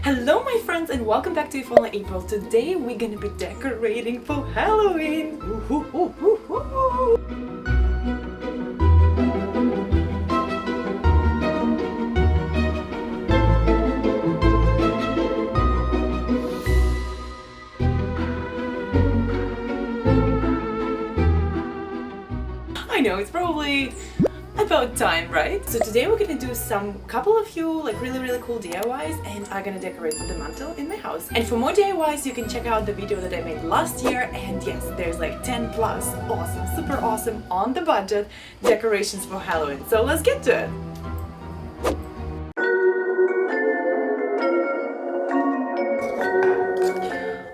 Hello my friends and welcome back to If Only April. Today we're gonna be decorating for Halloween. I know, it's probably about time, right? So today we're gonna do couple of really cool DIYs, and I'm gonna decorate the mantle in my house. And for more DIYs you can check out the video that I made last year, and yes, there's like 10 plus awesome, super awesome, on the budget decorations for Halloween. So let's get to it.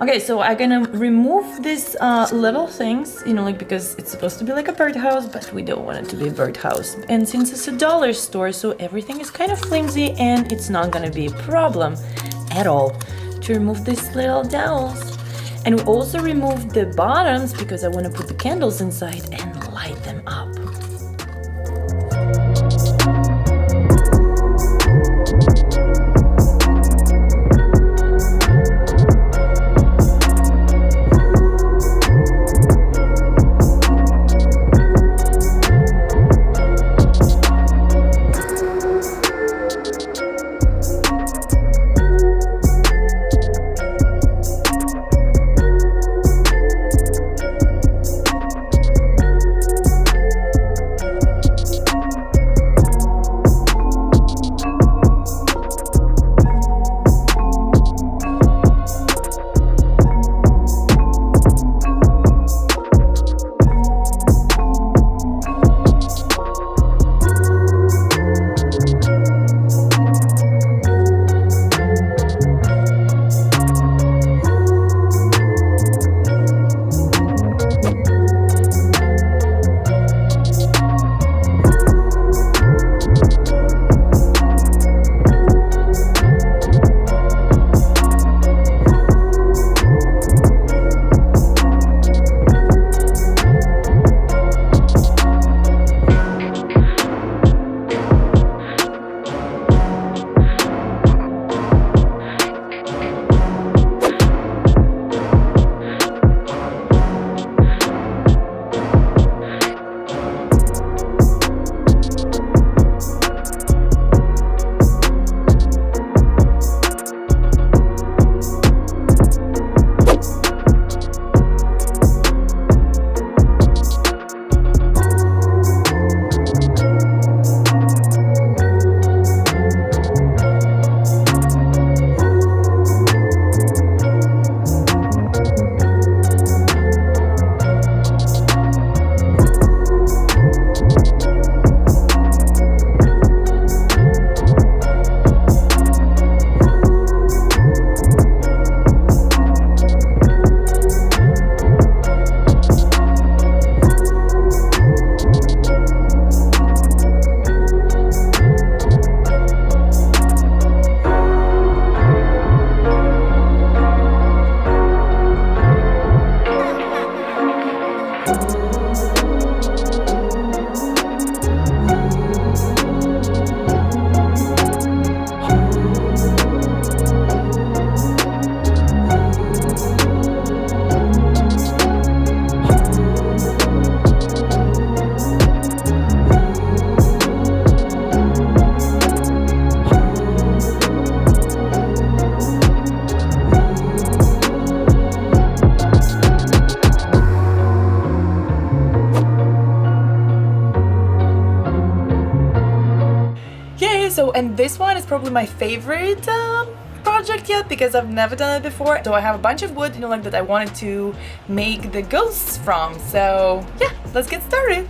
Okay, so I'm gonna remove these little things, because it's supposed to be like a birdhouse, but we don't want it to be a birdhouse. And since it's a dollar store, so everything is kind of flimsy and it's not gonna be a problem at all to remove these little dowels. And we also remove the bottoms because I want to put the candles inside and light them up. And this one is probably my favorite project yet, because I've never done it before. So I have a bunch of wood, that I wanted to make the ghosts from. So yeah, let's get started.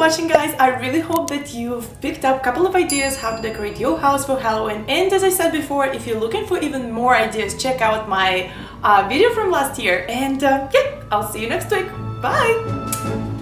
watching, guys. I really hope that you've picked up a couple of ideas how to decorate your house for Halloween. And as I said before, if you're looking for even more ideas, check out my video from last year. And yeah, I'll see you next week. Bye!